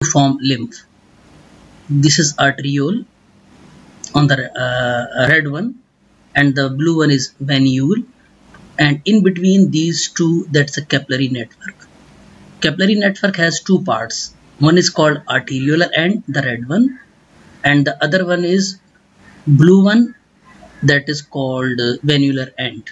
form lymph. This is arteriole on the red one, and the blue one is venule, and in between these two, that's a capillary network. Capillary network has two parts. One is called arteriolar end, the red one, and the other one is blue one, that is called venular end.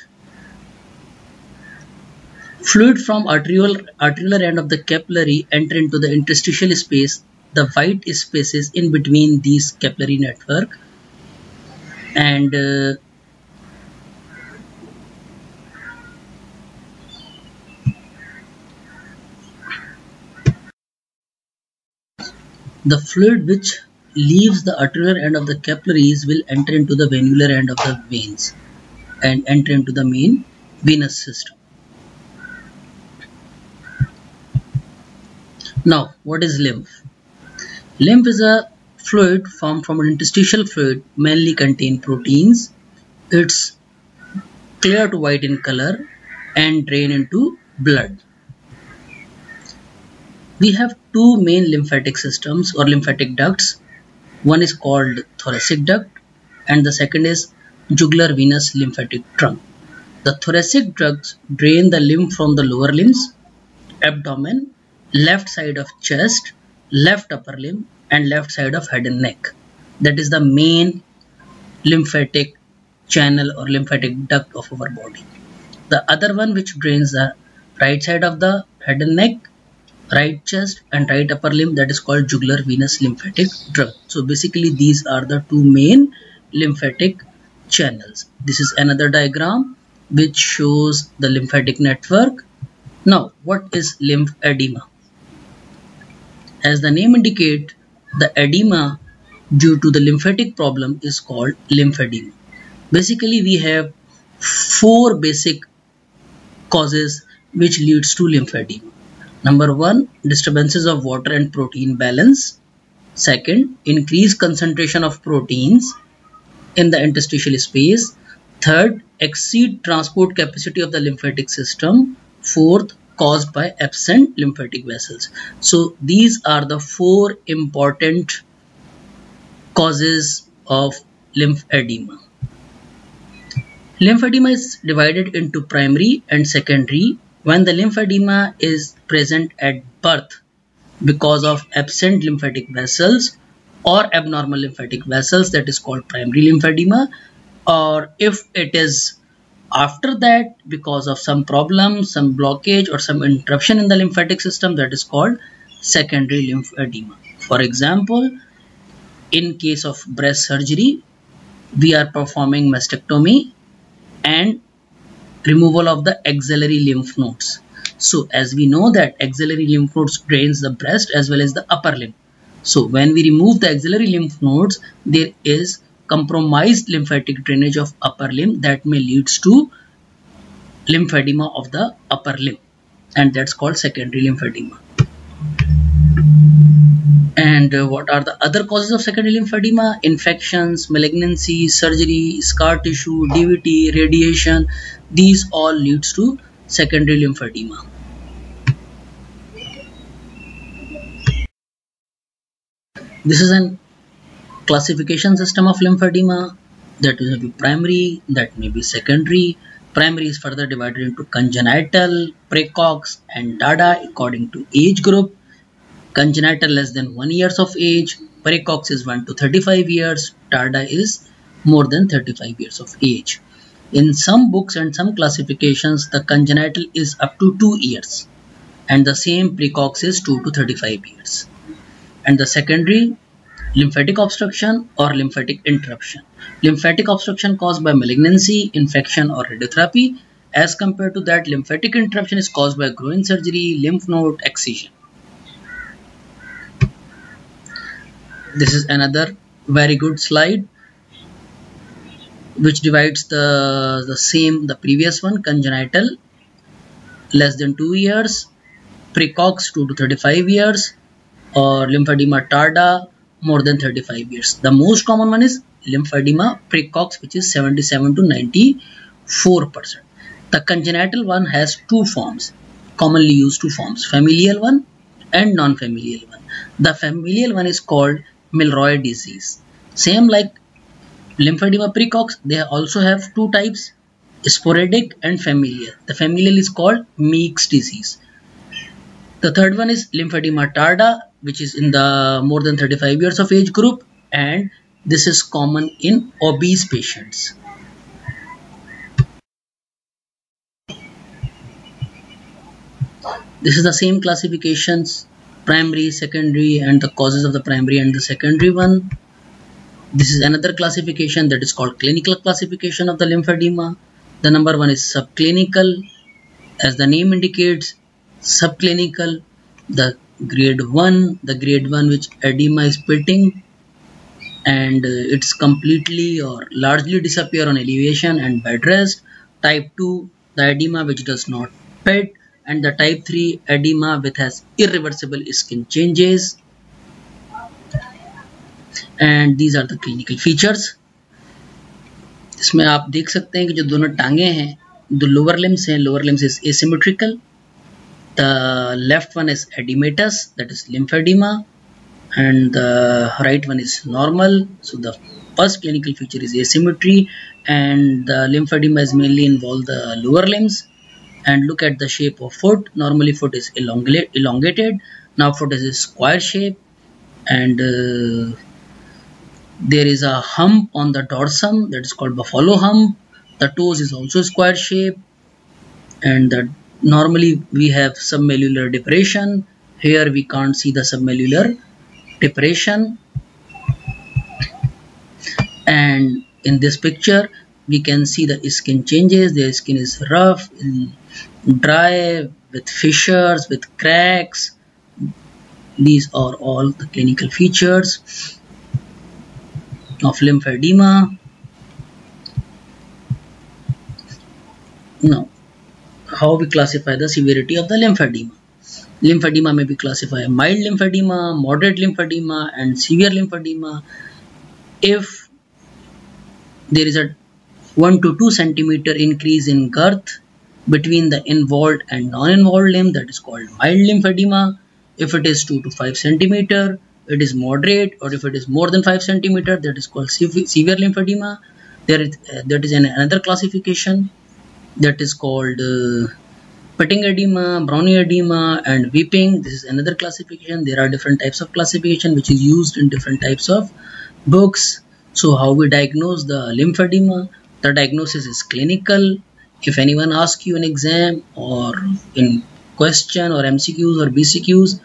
Fluid from arteriolar end of the capillary enter into the interstitial space, the white spaces in between these capillary network, and the fluid which leaves the arterial end of the capillaries will enter into the venular end of the veins and enter into the main venous system. Now, what is lymph? Lymph is a fluid formed from an interstitial fluid, mainly contain proteins. It's clear to white in color and drain into blood. We have two main lymphatic systems or lymphatic ducts. One is called thoracic duct and the second is jugular venous lymphatic trunk. The thoracic ducts drain the lymph from the lower limbs, abdomen, left side of chest, left upper limb and left side of head and neck. That is the main lymphatic channel or lymphatic duct of our body. The other one which drains the right side of the head and neck, right chest and right upper limb, that is called jugular venous lymphatic trunk. So basically these are the two main lymphatic channels. This is another diagram which shows the lymphatic network. Now what is lymphedema? As the name indicates, the edema due to the lymphatic problem is called lymphedema. Basically we have four basic causes which leads to lymphedema. Number one, disturbances of water and protein balance. Second, increased concentration of proteins in the interstitial space. Third, exceed transport capacity of the lymphatic system. Fourth, caused by absent lymphatic vessels. So these are the four important causes of lymphedema. Lymphedema is divided into primary and secondary. When the lymphedema is present at birth because of absent lymphatic vessels or abnormal lymphatic vessels, that is called primary lymphedema, or if it is after that because of some problem, some blockage or some interruption in the lymphatic system, that is called secondary lymphedema. For example, in case of breast surgery, we are performing mastectomy and removal of the axillary lymph nodes. So as we know that axillary lymph nodes drains the breast as well as the upper limb. So when we remove the axillary lymph nodes, there is compromised lymphatic drainage of upper limb that may leads to lymphedema of the upper limb, and that's called secondary lymphedema. And what are the other causes of secondary lymphedema? Infections, malignancy, surgery, scar tissue, DVT, radiation. These all leads to secondary lymphedema. This is an classification system of lymphedema. That may be primary, that may be secondary. Primary is further divided into congenital, precox and Dada according to age group. Congenital less than 1 year of age, precox is 1 to 35 years, tarda is more than 35 years of age. In some books and some classifications, the congenital is up to 2 years and the same precox is 2 to 35 years. And the secondary, lymphatic obstruction or lymphatic interruption. Lymphatic obstruction caused by malignancy, infection or radiotherapy. As compared to that, lymphatic interruption is caused by groin surgery, lymph node excision. This is another very good slide which divides the previous one, congenital less than 2 years, precox 2 to 35 years, or lymphedema tarda more than 35 years. The most common one is lymphedema precox, which is 77 to 94%. The congenital one has two forms, commonly used two forms, familial one and non-familial one. The familial one is called Milroy disease. Same like lymphedema precox, they also have two types, sporadic and familial. The familial is called Meeks disease. The third one is lymphedema tarda, which is in the more than 35 years of age group, and this is common in obese patients. This is the same classifications, primary, secondary, and the causes of the primary and the secondary one. This is another classification that is called clinical classification of the lymphedema. The number one is subclinical. As the name indicates, subclinical, the grade 1, which edema is pitting and it's completely or largely disappear on elevation and bed rest. Type 2, the edema which does not pit, and the type 3 edema which has irreversible skin changes. And these are the clinical features. इसमें आप देख सकते हैं कि जो दोनों टांगे हैं, दो लोअर लिम्स हैं, lower limbs is asymmetrical. The left one is edematous, that is lymphedema, and the right one is normal. So the first clinical feature is asymmetry, and the lymphedema is mainly involved the lower limbs. And look at the shape of foot. Normally foot is elongated. Now foot is a square shape, and there is a hump on the dorsum that is called buffalo hump. The toes is also square shape, and normally we have submalleolar depression. Here we can't see the submalleolar depression. And in this picture we can see the skin changes. The skin is rough, dry, with fissures, with cracks. These are all the clinical features of lymphedema. Now, how we classify the severity of the lymphedema? Lymphedema may be classified mild lymphedema, moderate lymphedema, and severe lymphedema. If there is a 1 to 2 centimeter increase in girth between the involved and non-involved limb, that is called mild lymphedema. If it is 2 to 5 centimeter, it is moderate, or if it is more than 5 centimeter, that is called severe lymphedema. That is another classification that is called pitting edema, Browning edema, and weeping. This is another classification. There are different types of classification which is used in different types of books. So how we diagnose the lymphedema? The diagnosis is clinical. If anyone asks you an exam or in question or MCQs or BCQs,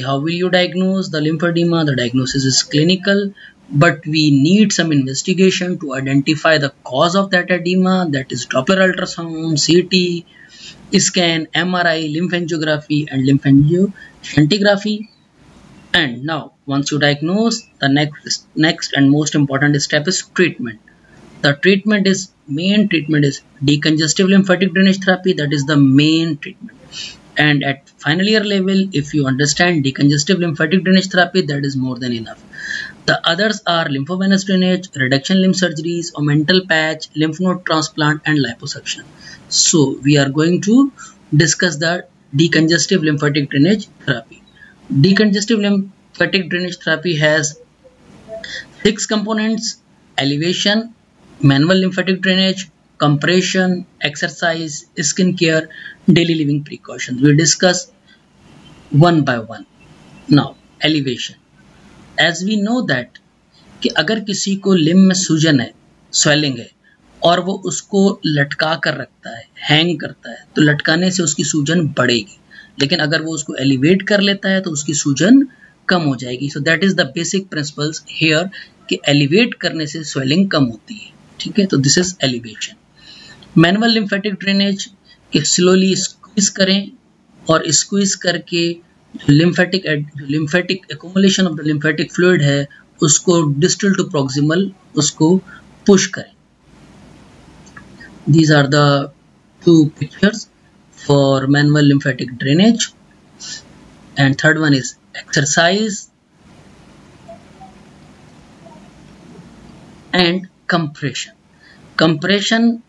how will you diagnose the lymphedema? The diagnosis is clinical, but we need some investigation to identify the cause of that edema. That is Doppler ultrasound, CT, scan, MRI, lymphangiography, and lymphangioscintigraphy. And now, once you diagnose, the next and most important step is treatment. The main treatment is decongestive lymphatic drainage therapy. That is the main treatment. And at final year level, if you understand decongestive lymphatic drainage therapy, that is more than enough. The others are lymphovenous drainage, reduction limb surgeries, omental patch, lymph node transplant, and liposuction. So we are going to discuss the decongestive lymphatic drainage therapy. Decongestive lymphatic drainage therapy has 6 components: elevation, manual lymphatic drainage, compression, exercise, skin care, daily living precautions. We discuss one by one. Now, elevation. As we know that कि अगर किसी को limb में सूजन है, swelling है, और वो उसको लटका कर रखता है, हैंग करता है, तो लटकाने से उसकी सूजन बढ़ेगी. लेकिन अगर वो उसको एलिवेट कर लेता है तो उसकी सूजन कम हो जाएगी. So that is the basic principles here कि एलिवेट करने से स्वेलिंग कम होती है. ठीक है, तो this is elevation. Manual lymphatic drainage कि स्लोली स्क्वीज करें और स्क्वीज करके lymphatic accumulation of the lymphatic fluid है उसको डिस्टल टू प्रॉक्सिमल उसको पुश करें. These are the two pictures for manual lymphatic drainage. And third one is exercise and compression. Compression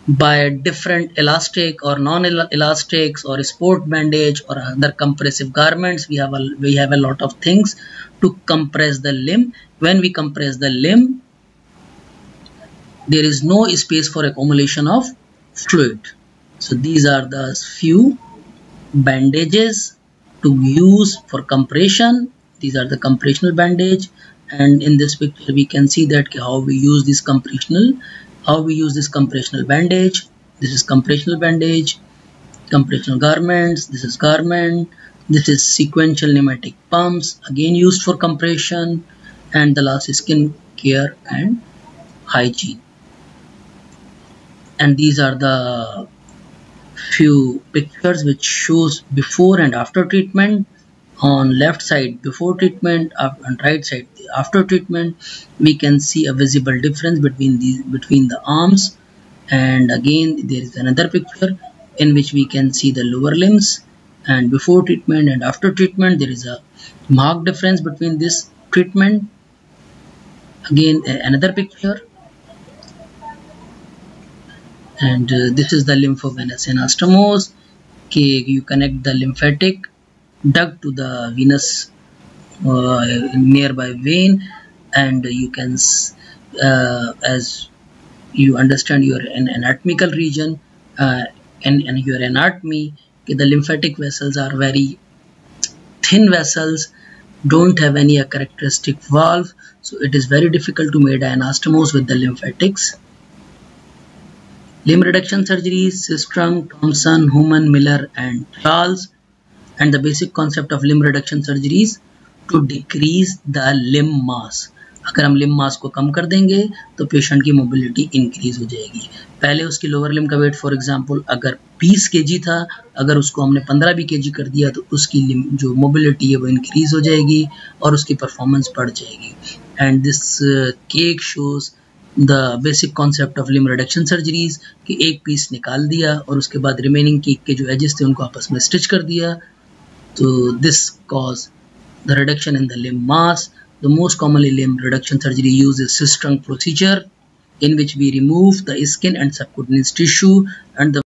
by different elastic or non-elastics or sport bandage or other compressive garments. We have a lot of things to compress the limb. When we compress the limb, there is no space for accumulation of fluid. So these are the few bandages to use for compression. These are the compressional bandage, and in this picture we can see that how we use this compressional bandage. This is compressional bandage, compressional garments, this is garment, this is sequential pneumatic pumps, again used for compression, and the last is skin care and hygiene. And these are the few pictures which shows before and after treatment. On left side before treatment, on right side after treatment, we can see a visible difference between the arms. And again there is another picture in which we can see the lower limbs, and before treatment and after treatment there is a marked difference between this treatment. Again another picture, and this is the lymphovenous anastomose. Okay, you connect the lymphatic duct to the venous nearby vein, and you can as you understand your anatomical region and your anatomy, the lymphatic vessels are very thin vessels, don't have any characteristic valve, so it is very difficult to make an anastomose with the lymphatics. Limb reduction surgeries: Sistrunk, Thompson, Human, Miller and Charles. And the basic concept of limb reduction surgeries to decrease the limb mass. अगर हम limb मास को कम कर देंगे तो patient की mobility increase हो जाएगी. पहले उसकी लोअर लिम्ब का वेट फॉर एग्जांपल अगर 20 kg था, अगर उसको हमने 15 भी kg कर दिया तो उसकी जो मोबिलिटी है वो इंक्रीज हो जाएगी और उसकी परफॉर्मेंस बढ़ जाएगी. And this cake shows the basic concept of limb reduction surgeries कि एक पीस निकाल दिया और उसके बाद रिमेनिंग केक के जो एजेस थे उनको आपस में स्टिच कर दिया. So this cause the reduction in the limb mass. The most commonly limb reduction surgery uses Sistrunk procedure, in which we remove the skin and subcutaneous tissue, and the